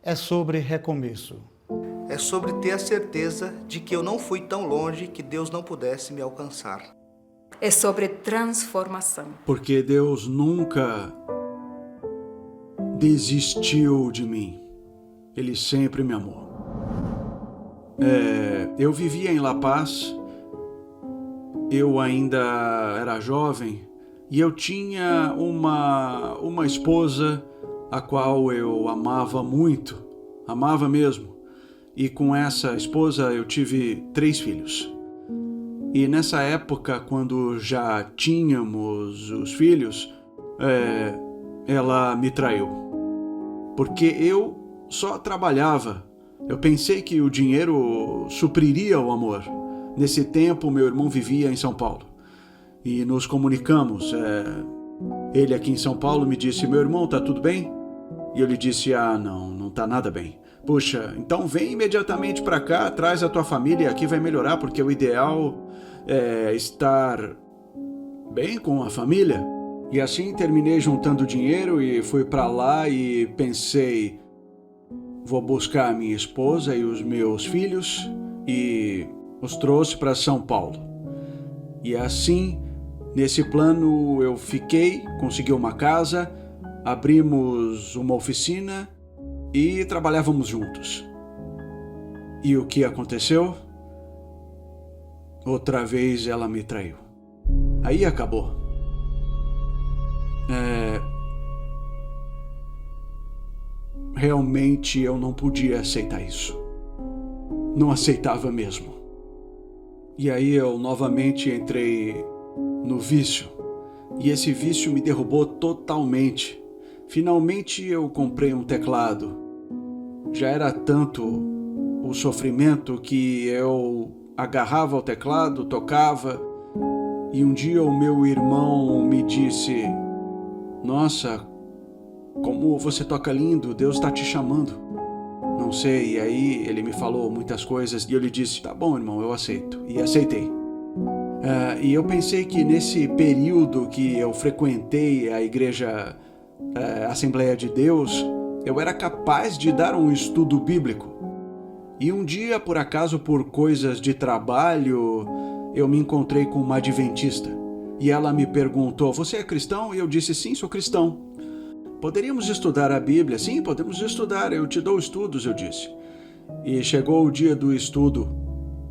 é sobre recomeço. É sobre ter a certeza de que eu não fui tão longe que Deus não pudesse me alcançar. É sobre transformação. Porque Deus nunca desistiu de mim. Ele sempre me amou. Eu vivia em La Paz, eu ainda era jovem e eu tinha uma esposa a qual eu amava muito, amava mesmo. E com essa esposa eu tive 3 filhos. E nessa época, quando já tínhamos os filhos, ela me traiu. Porque eu só trabalhava. Eu pensei que o dinheiro supriria o amor. Nesse tempo, meu irmão vivia em São Paulo. E nos comunicamos. Ele aqui em São Paulo me disse, meu irmão, tá tudo bem? E eu lhe disse, não tá nada bem. Puxa, então vem imediatamente para cá, traz a tua família, aqui vai melhorar, porque o ideal é estar bem com a família. E assim terminei juntando dinheiro e fui para lá e pensei, vou buscar a minha esposa e os meus filhos e os trouxe para São Paulo. E assim, nesse plano eu fiquei, consegui uma casa, abrimos uma oficina e trabalhávamos juntos. E o que aconteceu? Outra vez ela me traiu. Aí acabou. Realmente eu não podia aceitar isso. Não aceitava mesmo. E aí eu novamente entrei no vício. E esse vício me derrubou totalmente. Finalmente eu comprei um teclado. Já era tanto o sofrimento que eu agarrava o teclado, tocava, e um dia o meu irmão me disse, nossa, como você toca lindo, Deus está te chamando. Não sei, e aí ele me falou muitas coisas e eu lhe disse, tá bom irmão, eu aceito, e aceitei. E eu pensei que nesse período que eu frequentei a igreja Assembleia de Deus, eu era capaz de dar um estudo bíblico. E um dia, por acaso, por coisas de trabalho, eu me encontrei com uma adventista. E ela me perguntou, você é cristão? E eu disse, sim, sou cristão. Poderíamos estudar a Bíblia? Sim, podemos estudar, eu te dou estudos, eu disse. E chegou o dia do estudo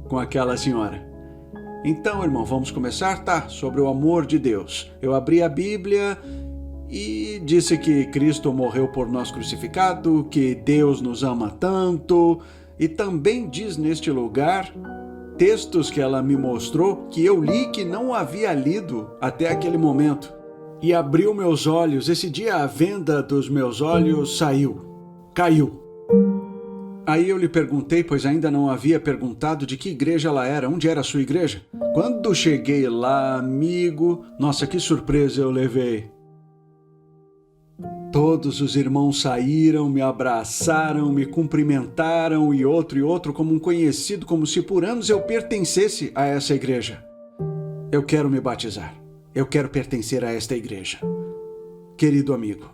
com aquela senhora. Então, irmão, vamos começar? Tá, sobre o amor de Deus. Eu abri a Bíblia e disse que Cristo morreu por nós crucificado, que Deus nos ama tanto, e também diz neste lugar textos que ela me mostrou que eu li que não havia lido até aquele momento. E abriu meus olhos. Esse dia a venda dos meus olhos caiu. Aí eu lhe perguntei, pois ainda não havia perguntado de que igreja ela era, onde era a sua igreja. Quando cheguei lá, amigo, nossa, que surpresa eu levei. Todos os irmãos saíram, me abraçaram, me cumprimentaram e outro como um conhecido, como se por anos eu pertencesse a essa igreja. Eu quero me batizar. Eu quero pertencer a esta igreja. Querido amigo,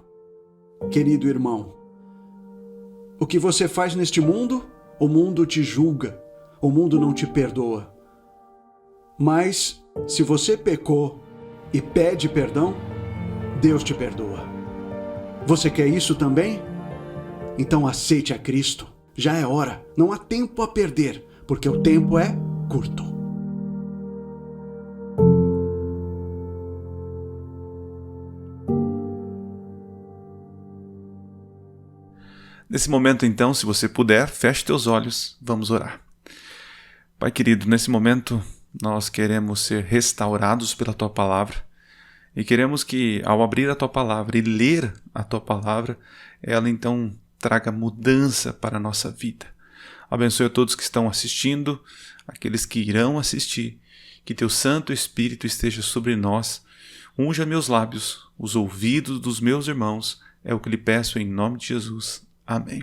querido irmão, o que você faz neste mundo, o mundo te julga, o mundo não te perdoa. Mas, se você pecou e pede perdão, Deus te perdoa. Você quer isso também? Então aceite a Cristo. Já é hora, não há tempo a perder, porque o tempo é curto. Nesse momento, então, se você puder, feche teus olhos, vamos orar. Pai querido, nesse momento nós queremos ser restaurados pela Tua Palavra e queremos que, ao abrir a Tua Palavra e ler a Tua Palavra, ela então traga mudança para a nossa vida. Abençoe a todos que estão assistindo, aqueles que irão assistir, que Teu Santo Espírito esteja sobre nós, unja meus lábios, os ouvidos dos meus irmãos, é o que lhe peço em nome de Jesus. Amém.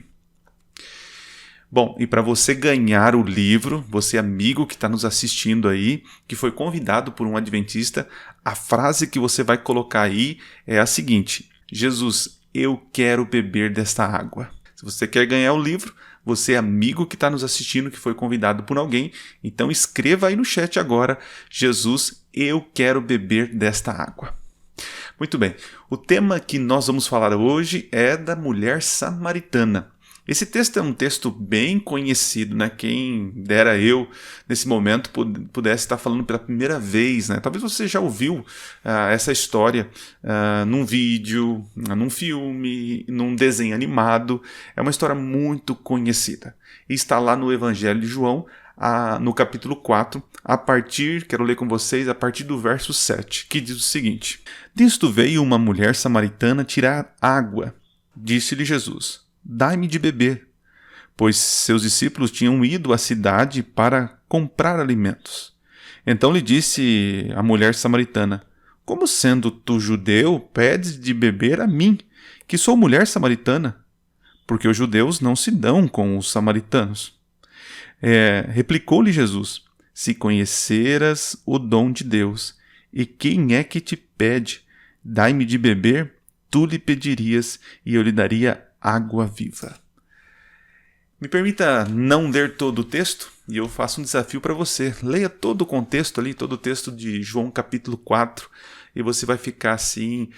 Bom, e para você ganhar o livro, você amigo que está nos assistindo aí, que foi convidado por um adventista, a frase que você vai colocar aí é a seguinte: Jesus, eu quero beber desta água. Se você quer ganhar o livro, você amigo que está nos assistindo, que foi convidado por alguém, então escreva aí no chat agora: Jesus, eu quero beber desta água. Muito bem, o tema que nós vamos falar hoje é da mulher samaritana. Esse texto é um texto bem conhecido, né? Quem dera eu, nesse momento, pudesse estar falando pela primeira vez, né? Talvez você já ouviu essa história num vídeo, num filme, num desenho animado. É uma história muito conhecida. E está lá no Evangelho de João, no capítulo 4, quero ler com vocês, a partir do verso 7, que diz o seguinte: Disto veio uma mulher samaritana tirar água. Disse-lhe Jesus: Dai-me de beber, pois seus discípulos tinham ido à cidade para comprar alimentos. Então lhe disse a mulher samaritana: Como sendo tu judeu, pedes de beber a mim, que sou mulher samaritana? Porque os judeus não se dão com os samaritanos. Replicou-lhe Jesus: Se conheceras o dom de Deus, e quem é que te pede, dai-me de beber, tu lhe pedirias, e eu lhe daria água viva. Me permita não ler todo o texto, e eu faço um desafio para você. Leia todo o contexto ali, todo o texto de João capítulo 4, e você vai ficar assim,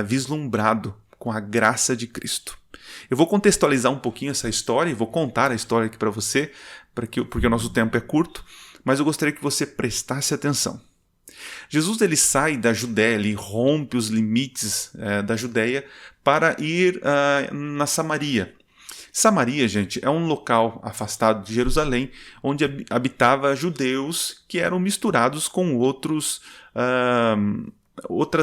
vislumbrado com a graça de Cristo. Eu vou contextualizar um pouquinho essa história, e vou contar a história aqui para você, porque o nosso tempo é curto, mas eu gostaria que você prestasse atenção. Jesus ele sai da Judéia, ele rompe os limites da Judéia para ir na Samaria. Samaria, gente, é um local afastado de Jerusalém, onde habitava judeus que eram misturados com outras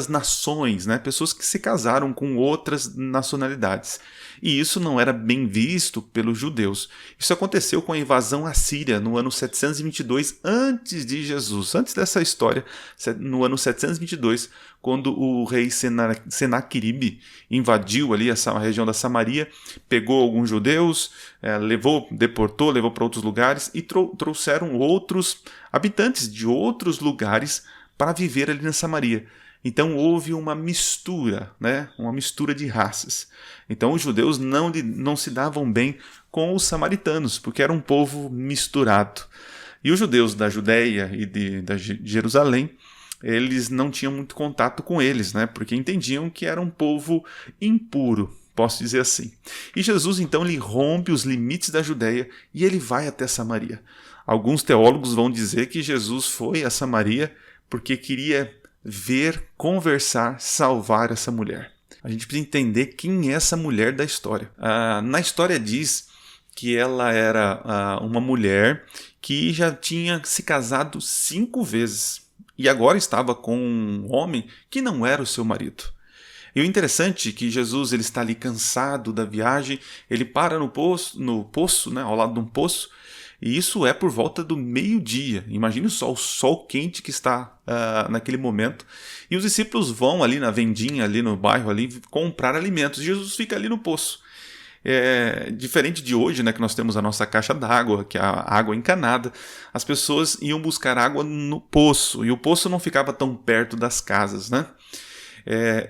nações, né? Pessoas que se casaram com outras nacionalidades. E isso não era bem visto pelos judeus. Isso aconteceu com a invasão assíria no ano 722 antes de Jesus. Antes dessa história, no ano 722, quando o rei Senaqueribe invadiu ali a região da Samaria, pegou alguns judeus, deportou, levou para outros lugares e trouxeram outros habitantes de outros lugares para viver ali na Samaria. Então houve uma mistura, né? Uma mistura de raças. Então os judeus não se davam bem com os samaritanos, porque era um povo misturado. E os judeus da Judéia e de Jerusalém, eles não tinham muito contato com eles, né? Porque entendiam que era um povo impuro, posso dizer assim. E Jesus então ele rompe os limites da Judéia e ele vai até Samaria. Alguns teólogos vão dizer que Jesus foi a Samaria porque queria ver, conversar, salvar essa mulher. A gente precisa entender quem é essa mulher da história. Na história diz que ela era uma mulher que já tinha se casado 5 vezes e agora estava com um homem que não era o seu marido. E o interessante é que Jesus ele está ali cansado da viagem, ele para no poço, né, ao lado de um poço. E isso é por volta do meio-dia. Imagine só o sol quente que está naquele momento. E os discípulos vão ali na vendinha, ali no bairro, ali, comprar alimentos. Jesus fica ali no poço. Diferente de hoje, né, que nós temos a nossa caixa d'água, que é a água encanada, as pessoas iam buscar água no poço. E o poço não ficava tão perto das casas, né?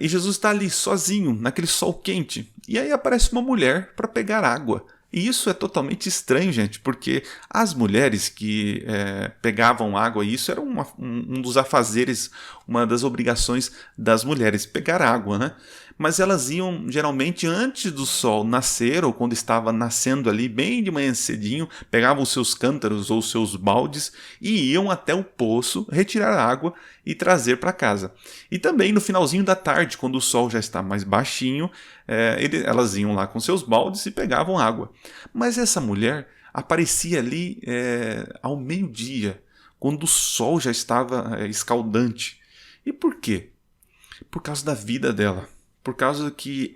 E Jesus está ali sozinho, naquele sol quente. E aí aparece uma mulher para pegar água. E isso é totalmente estranho, gente, porque as mulheres que pegavam água, isso era um dos afazeres, uma das obrigações das mulheres, pegar água, né? Mas elas iam geralmente antes do sol nascer, ou quando estava nascendo ali, bem de manhã cedinho, pegavam os seus cântaros ou os seus baldes e iam até o poço retirar água e trazer para casa. E também no finalzinho da tarde, quando o sol já está mais baixinho, elas iam lá com seus baldes e pegavam água. Mas essa mulher aparecia ali ao meio-dia, quando o sol já estava escaldante. E por quê? Por causa da vida dela. Por causa que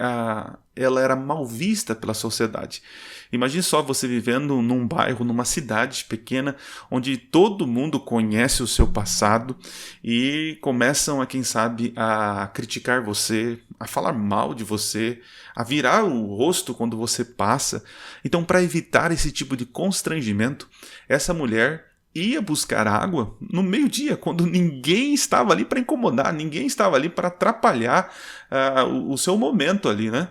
ela era mal vista pela sociedade. Imagine só você vivendo num bairro, numa cidade pequena, onde todo mundo conhece o seu passado e começam quem sabe, a criticar você, a falar mal de você, a virar o rosto quando você passa. Então, para evitar esse tipo de constrangimento, essa mulher ia buscar água no meio-dia, quando ninguém estava ali para incomodar, ninguém estava ali para atrapalhar o seu momento ali, né?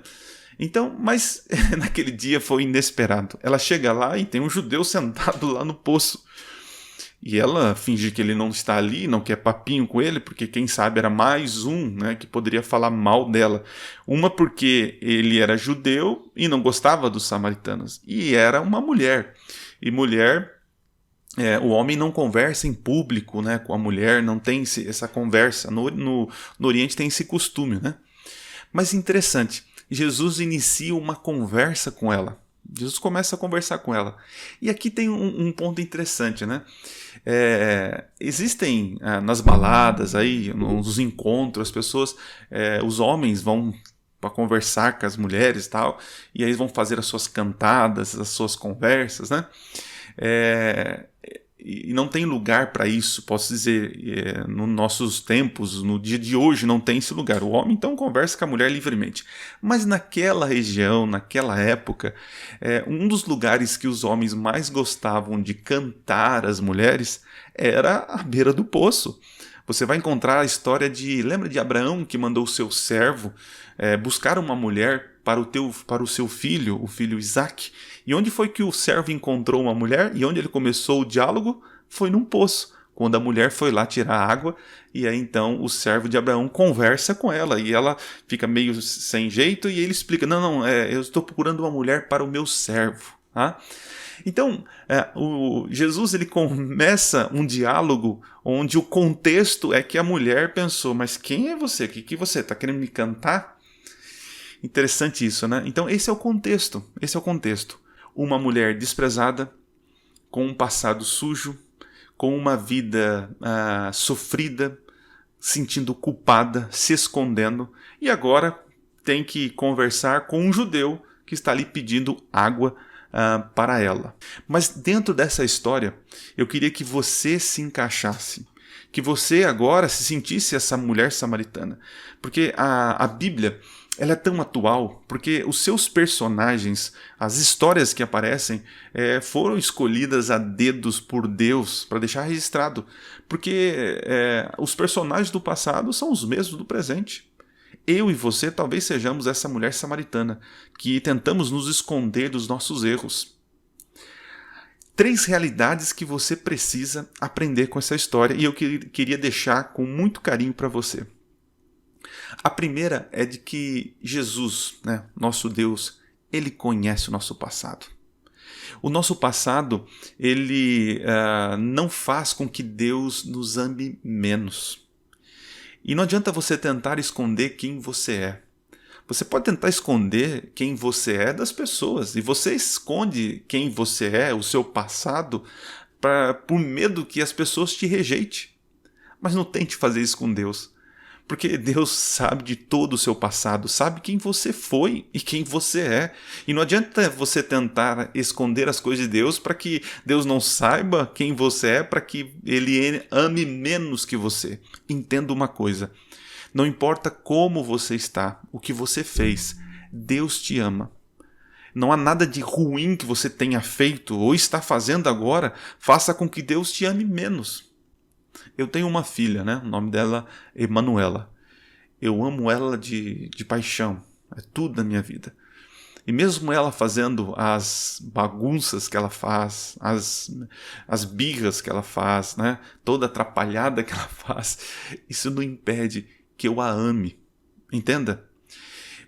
Então, mas naquele dia foi inesperado. Ela chega lá e tem um judeu sentado lá no poço. E ela finge que ele não está ali, não quer papinho com ele, porque quem sabe era mais um, né, que poderia falar mal dela. Uma porque ele era judeu e não gostava dos samaritanos. E era uma mulher. E mulher, o homem não conversa em público, né, com a mulher, não tem essa conversa. No Oriente tem esse costume, né? Mas interessante, Jesus inicia uma conversa com ela. Jesus começa a conversar com ela. E aqui tem um ponto interessante, né? Existem nas baladas, aí, nos encontros, as pessoas, os homens vão para conversar com as mulheres e tal, e aí vão fazer as suas cantadas, as suas conversas, né? E não tem lugar para isso, posso dizer, nos nossos tempos, no dia de hoje, não tem esse lugar. O homem então conversa com a mulher livremente. Mas naquela região, naquela época, um dos lugares que os homens mais gostavam de cantar às mulheres era à beira do poço. Você vai encontrar a história lembra de Abraão que mandou o seu servo buscar uma mulher para o seu filho, o filho Isaque. E onde foi que o servo encontrou uma mulher? E onde ele começou o diálogo? Foi num poço, quando a mulher foi lá tirar água. E aí então o servo de Abraão conversa com ela. E ela fica meio sem jeito e ele explica, não, eu estou procurando uma mulher para o meu servo. Tá? Então, Jesus ele começa um diálogo onde o contexto é que a mulher pensou, mas quem é você? O que você está querendo me cantar? Interessante isso, né? Então esse é o contexto. Uma mulher desprezada, com um passado sujo, com uma vida sofrida, sentindo culpada, se escondendo, e agora tem que conversar com um judeu que está ali pedindo água para ela. Mas dentro dessa história, eu queria que você se encaixasse, que você agora se sentisse essa mulher samaritana, porque a Bíblia ela é tão atual, porque os seus personagens, as histórias que aparecem, foram escolhidas a dedos por Deus para deixar registrado, porque os personagens do passado são os mesmos do presente. Eu e você talvez sejamos essa mulher samaritana, que tentamos nos esconder dos nossos erros. 3 realidades que você precisa aprender com essa história, e eu queria deixar com muito carinho para você. A primeira é de que Jesus, né, nosso Deus, ele conhece o nosso passado. O nosso passado, ele não faz com que Deus nos ame menos. E não adianta você tentar esconder quem você é. Você pode tentar esconder quem você é das pessoas. E você esconde quem você é, o seu passado, por medo que as pessoas te rejeitem. Mas não tente fazer isso com Deus. Porque Deus sabe de todo o seu passado, sabe quem você foi e quem você é. E não adianta você tentar esconder as coisas de Deus para que Deus não saiba quem você é, para que Ele ame menos que você. Entenda uma coisa, não importa como você está, o que você fez, Deus te ama. Não há nada de ruim que você tenha feito ou está fazendo agora, faça com que Deus te ame menos. Eu tenho uma filha, né? O nome dela é Emanuela. Eu amo ela de paixão. É tudo na minha vida. E mesmo ela fazendo as bagunças que ela faz, as birras que ela faz, né? Toda atrapalhada que ela faz, isso não impede que eu a ame. Entenda?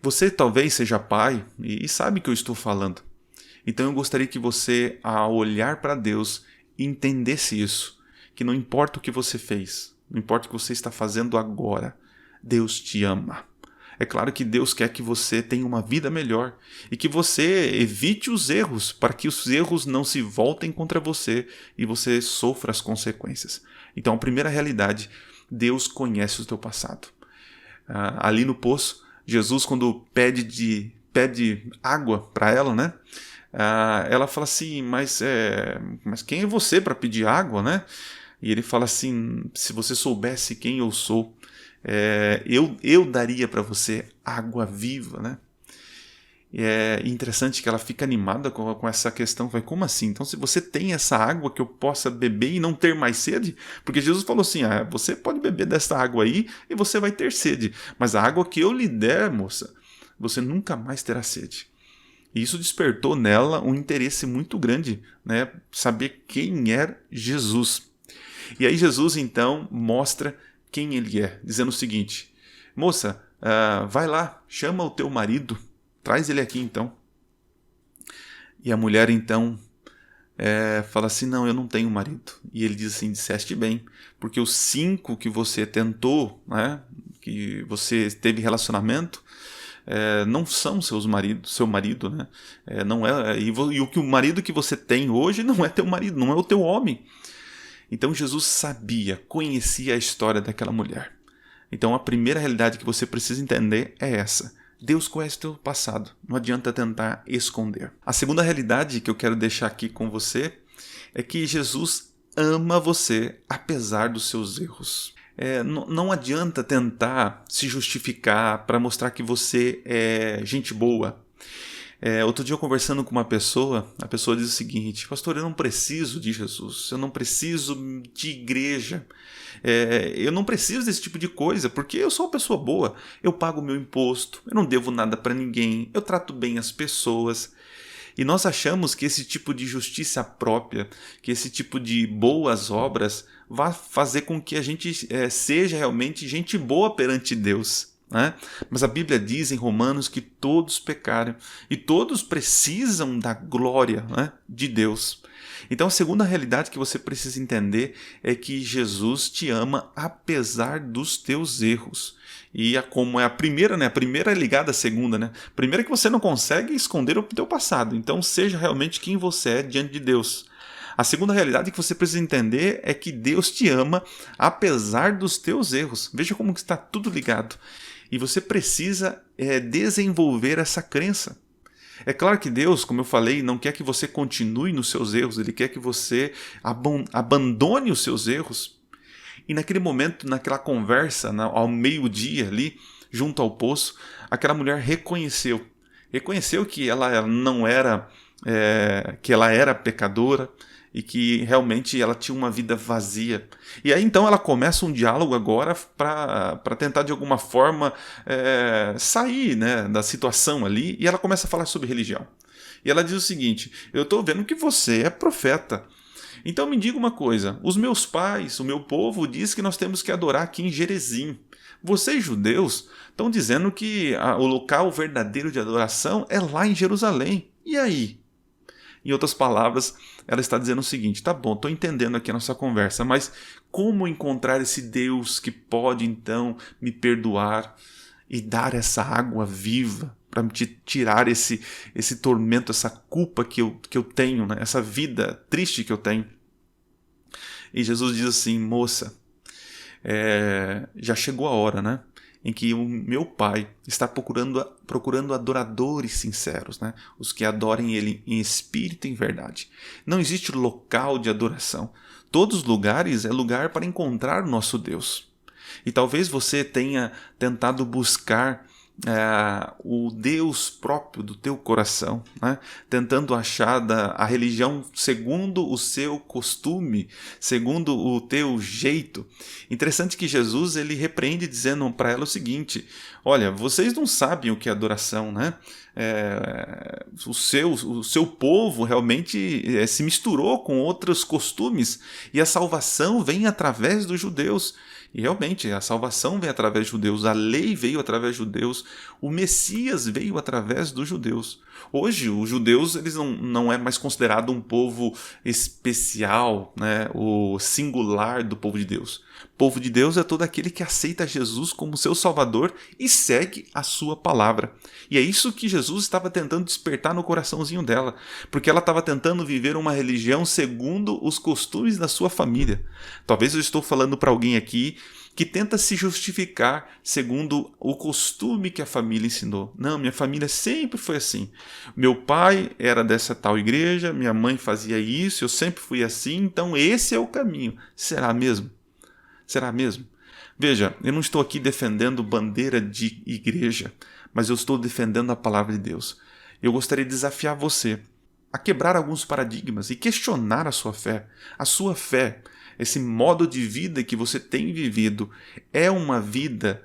Você talvez seja pai e sabe que eu estou falando. Então eu gostaria que você, ao olhar para Deus, entendesse isso. Que não importa o que você fez, não importa o que você está fazendo agora, Deus te ama. É claro que Deus quer que você tenha uma vida melhor e que você evite os erros, para que os erros não se voltem contra você e você sofra as consequências. Então, a primeira realidade, Deus conhece o teu passado. Ali no poço, Jesus, quando pede água para ela, né? Ela fala assim, mas quem é você para pedir água, né? E ele fala assim, se você soubesse quem eu sou, eu daria para você água viva, né? E é interessante que ela fica animada com essa questão. Vai, como assim? Então, se você tem essa água que eu possa beber e não ter mais sede? Porque Jesus falou assim, você pode beber dessa água aí e você vai ter sede. Mas a água que eu lhe der, moça, você nunca mais terá sede. E isso despertou nela um interesse muito grande, né? Saber quem era Jesus. E aí Jesus então mostra quem ele é, dizendo o seguinte: moça, vai lá, chama o teu marido, traz ele aqui então. E a mulher então fala assim: não, eu não tenho marido. E ele diz assim: disseste bem, porque os 5 que você tentou, né, que você teve relacionamento, não são seu marido, né? Não é, e o marido que você tem hoje não é teu marido, não é o teu homem. Então Jesus sabia, conhecia a história daquela mulher. Então a primeira realidade que você precisa entender é essa: Deus conhece o teu passado, não adianta tentar esconder. A segunda realidade que eu quero deixar aqui com você é que Jesus ama você apesar dos seus erros. Não adianta tentar se justificar para mostrar que você é gente boa. Outro dia eu conversando com uma pessoa, a pessoa diz o seguinte: pastor, eu não preciso de Jesus, eu não preciso de igreja, eu não preciso desse tipo de coisa, porque eu sou uma pessoa boa, eu pago o meu imposto, eu não devo nada para ninguém, eu trato bem as pessoas. E nós achamos que esse tipo de justiça própria, que esse tipo de boas obras vai fazer com que a gente seja realmente gente boa perante Deus, né? Mas a Bíblia diz em Romanos que todos pecaram e todos precisam da glória, né, de Deus. Então a segunda realidade que você precisa entender é que Jesus te ama apesar dos teus erros. E como é a primeira, né? A primeira é ligada à segunda, né? A primeira é que você não consegue esconder o teu passado. Então seja realmente quem você é diante de Deus. A segunda realidade que você precisa entender é que Deus te ama apesar dos teus erros. Veja como que está tudo ligado. E você precisa desenvolver essa crença. É claro que Deus, como eu falei, não quer que você continue nos seus erros. Ele quer que você abandone os seus erros. E naquele momento, naquela conversa, ao meio-dia ali, junto ao poço, aquela mulher reconheceu que ela não era, que ela era pecadora e que realmente ela tinha uma vida vazia. E aí então ela começa um diálogo agora para tentar de alguma forma sair, né, da situação ali, e ela começa a falar sobre religião. E ela diz o seguinte: eu estou vendo que você é profeta. Então me diga uma coisa: os meus pais, o meu povo diz que nós temos que adorar aqui em Gerezim. Vocês judeus estão dizendo que o local verdadeiro de adoração é lá em Jerusalém. E aí? Em outras palavras, ela está dizendo o seguinte: tá bom, estou entendendo aqui a nossa conversa, mas como encontrar esse Deus que pode então me perdoar e dar essa água viva para me tirar esse tormento, essa culpa que eu tenho, né? Essa vida triste que eu tenho? E Jesus diz assim: moça, já chegou a hora, né, em que o meu Pai está procurando adoradores sinceros, né? Os que adorem Ele em espírito e em verdade. Não existe local de adoração. Todos os lugares é lugar para encontrar o nosso Deus. E talvez você tenha tentado buscar o Deus próprio do teu coração, né? Tentando achar a religião segundo o seu costume, segundo o teu jeito. Interessante que Jesus ele repreende dizendo para ela o seguinte: olha, vocês não sabem o que é adoração, né? O seu povo realmente se misturou com outros costumes, e a salvação vem através dos judeus. E realmente a salvação vem através dos judeus, a lei veio através dos judeus, o Messias veio através dos judeus. Hoje os judeus eles não é mais considerado um povo especial, né, o singular do povo de Deus. O povo de Deus é todo aquele que aceita Jesus como seu Salvador e segue a sua palavra. E é isso que Jesus estava tentando despertar no coraçãozinho dela, porque ela estava tentando viver uma religião segundo os costumes da sua família. Talvez eu estou falando para alguém aqui que tenta se justificar segundo o costume que a família ensinou. Não, minha família sempre foi assim. Meu pai era dessa tal igreja, minha mãe fazia isso, eu sempre fui assim, então esse é o caminho. Será mesmo? Será mesmo? Veja, eu não estou aqui defendendo bandeira de igreja, mas eu estou defendendo a palavra de Deus. Eu gostaria de desafiar você a quebrar alguns paradigmas e questionar a sua fé. A sua fé, esse modo de vida que você tem vivido, é uma vida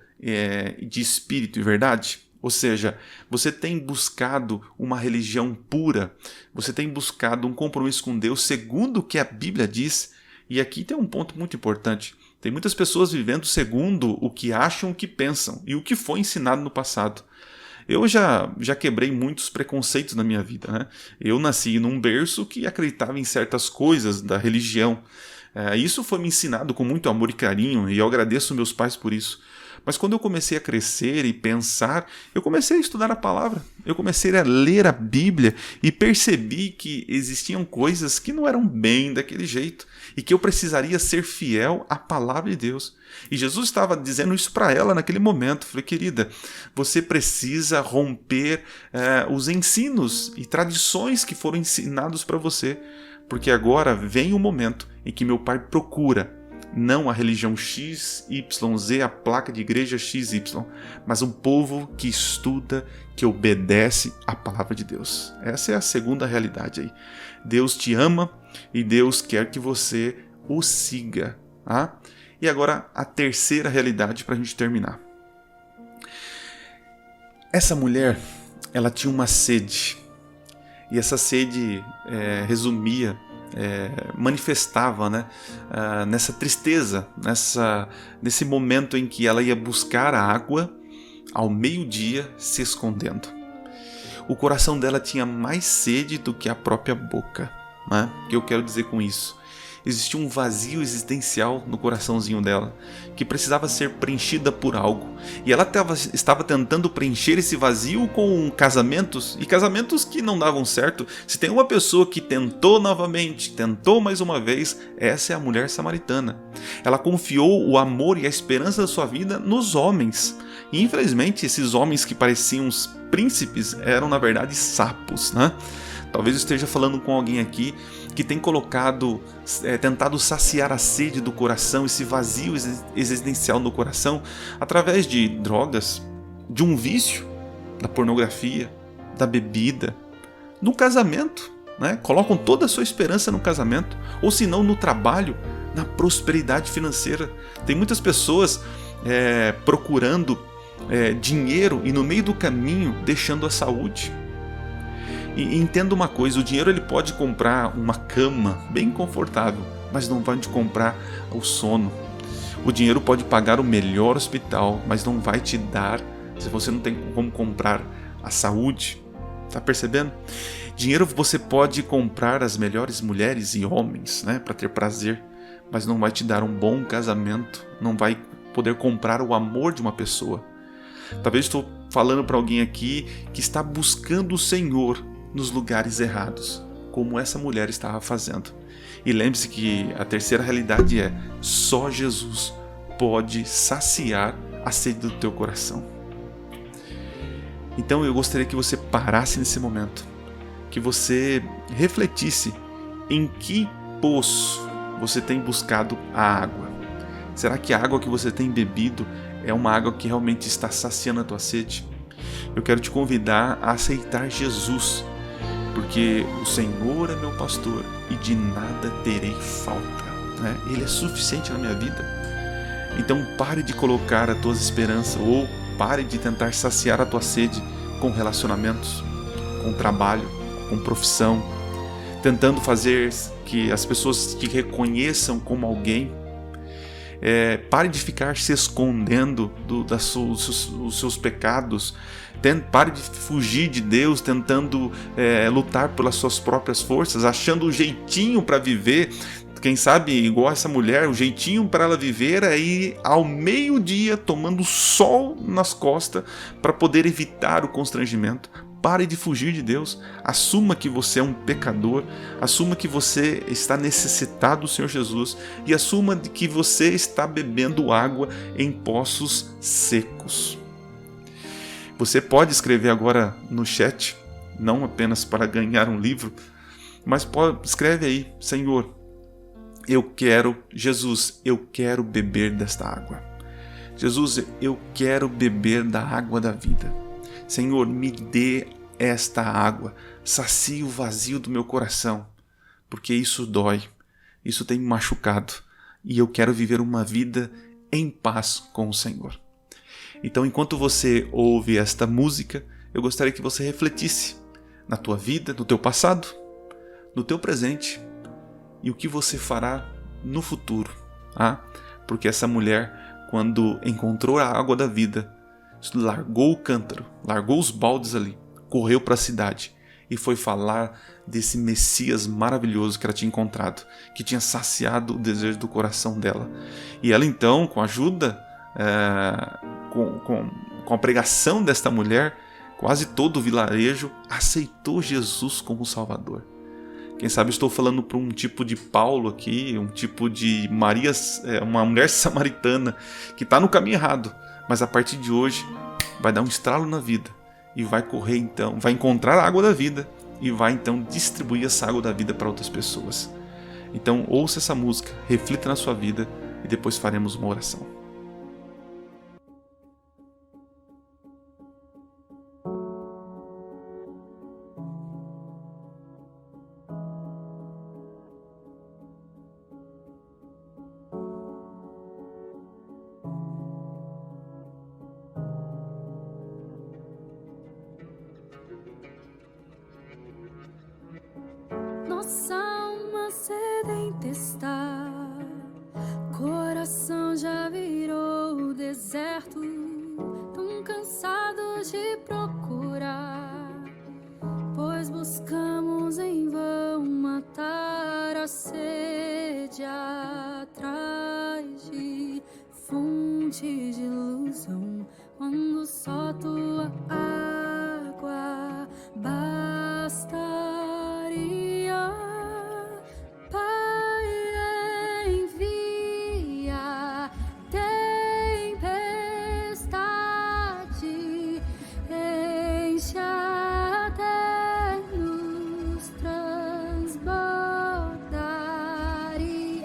de espírito e verdade? Ou seja, você tem buscado uma religião pura, você tem buscado um compromisso com Deus segundo o que a Bíblia diz. E aqui tem um ponto muito importante. Tem muitas pessoas vivendo segundo o que acham, o que pensam e o que foi ensinado no passado. Eu já quebrei muitos preconceitos na minha vida, né? Eu nasci num berço que acreditava em certas coisas da religião. Isso foi me ensinado com muito amor e carinho, e eu agradeço meus pais por isso. Mas quando eu comecei a crescer e pensar, eu comecei a estudar a palavra, eu comecei a ler a Bíblia e percebi que existiam coisas que não eram bem daquele jeito e que eu precisaria ser fiel à palavra de Deus. E Jesus estava dizendo isso para ela naquele momento. Eu falei, querida, você precisa romper os ensinos e tradições que foram ensinados para você, porque agora vem o momento em que meu pai procura não a religião XYZ, a placa de igreja XY, mas um povo que estuda, que obedece à palavra de Deus. Essa é a segunda realidade aí. Deus te ama e Deus quer que você o siga. Tá? E agora a terceira realidade para a gente terminar. Essa mulher, ela tinha uma sede. E essa sede manifestava, né, nessa tristeza, nesse momento em que ela ia buscar a água ao meio-dia se escondendo. O coração dela tinha mais sede do que a própria boca. Né? O que eu quero dizer com isso? Existia um vazio existencial no coraçãozinho dela, que precisava ser preenchida por algo. E ela estava tentando preencher esse vazio com casamentos, e casamentos que não davam certo. Se tem uma pessoa que tentou novamente, tentou mais uma vez, essa é a mulher samaritana. Ela confiou o amor e a esperança da sua vida nos homens. E infelizmente esses homens que pareciam os príncipes eram na verdade sapos, né? Talvez eu esteja falando com alguém aqui que tem tentado saciar a sede do coração, esse vazio existencial no coração, através de drogas, de um vício, da pornografia, da bebida, no casamento, né? Colocam toda a sua esperança no casamento, ou se não no trabalho, na prosperidade financeira. Tem muitas pessoas procurando dinheiro e no meio do caminho deixando a saúde. E entenda uma coisa, o dinheiro ele pode comprar uma cama bem confortável, mas não vai te comprar o sono. O dinheiro pode pagar o melhor hospital, mas não vai te dar se você não tem como comprar a saúde. Tá percebendo? Dinheiro você pode comprar as melhores mulheres e homens, né, para ter prazer, mas não vai te dar um bom casamento, não vai poder comprar o amor de uma pessoa. Talvez estou falando para alguém aqui que está buscando o Senhor nos lugares errados, como essa mulher estava fazendo. E lembre-se que a terceira realidade é: só Jesus pode saciar a sede do teu coração. Então eu gostaria que você parasse nesse momento, que você refletisse em que poço você tem buscado a água. Será que a água que você tem bebido é uma água que realmente está saciando a tua sede? Eu quero te convidar a aceitar Jesus, porque o Senhor é meu pastor e de nada terei falta, né? Ele é suficiente na minha vida. Então pare de colocar as tuas esperanças, ou pare de tentar saciar a tua sede com relacionamentos, com trabalho, com profissão, tentando fazer que as pessoas te reconheçam como alguém. Pare de ficar se escondendo dos seus pecados. Pare de fugir de Deus, tentando lutar pelas suas próprias forças, achando um jeitinho para viver. Quem sabe, igual essa mulher, o jeitinho para ela viver é ir ao meio-dia tomando sol nas costas para poder evitar o constrangimento. Pare de fugir de Deus, assuma que você é um pecador, assuma que você está necessitado do Senhor Jesus e assuma que você está bebendo água em poços secos. Você pode escrever agora no chat, não apenas para ganhar um livro, mas escreve aí: Senhor, Jesus, eu quero beber desta água. Jesus, eu quero beber da água da vida. Senhor, me dê esta água, sacie o vazio do meu coração, porque isso dói, isso tem me machucado, e eu quero viver uma vida em paz com o Senhor. Então, enquanto você ouve esta música, eu gostaria que você refletisse na tua vida, no teu passado, no teu presente e o que você fará no futuro. Porque essa mulher, quando encontrou a água da vida, largou o cântaro, largou os baldes ali, correu para a cidade e foi falar desse Messias maravilhoso que ela tinha encontrado, que tinha saciado o desejo do coração dela. E ela então, com a ajuda, com a pregação desta mulher, quase todo o vilarejo aceitou Jesus como Salvador. Quem sabe estou falando para um tipo de Paulo aqui, um tipo de Maria, uma mulher samaritana que está no caminho errado, mas a partir de hoje vai dar um estralo na vida e vai correr então, vai encontrar a água da vida e vai então distribuir essa água da vida para outras pessoas. Então ouça essa música, reflita na sua vida e depois faremos uma oração. Nossa alma sedenta está, coração já virou deserto, tão cansado de procurar, pois buscamos em vão matar a sede atrás de fonte de ilusão, quando só tua água bastaria. Pai, envia tempestade, enche até nos transbordar e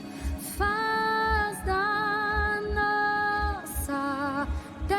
faz da nossa terra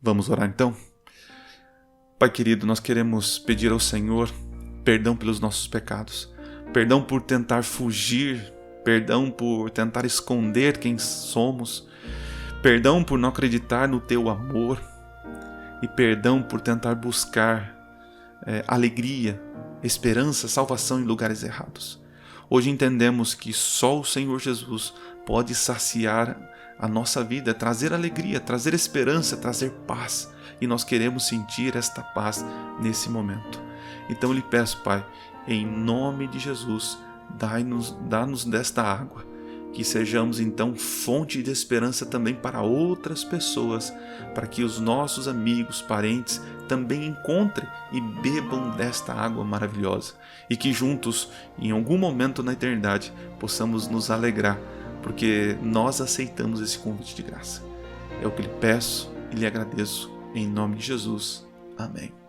Vamos orar então? Pai querido, nós queremos pedir ao Senhor perdão pelos nossos pecados, perdão por tentar fugir, perdão por tentar esconder quem somos, perdão por não acreditar no Teu amor e perdão por tentar buscar alegria, esperança, salvação em lugares errados. Hoje entendemos que só o Senhor Jesus pode saciar a nossa vida, trazer alegria, trazer esperança, trazer paz. E nós queremos sentir esta paz nesse momento. Então eu lhe peço, Pai, em nome de Jesus, dá-nos desta água, que sejamos então fonte de esperança também para outras pessoas, para que os nossos amigos, parentes também encontrem e bebam desta água maravilhosa e que juntos, em algum momento na eternidade, possamos nos alegrar, porque nós aceitamos esse convite de graça. É o que lhe peço e lhe agradeço, em nome de Jesus. Amém.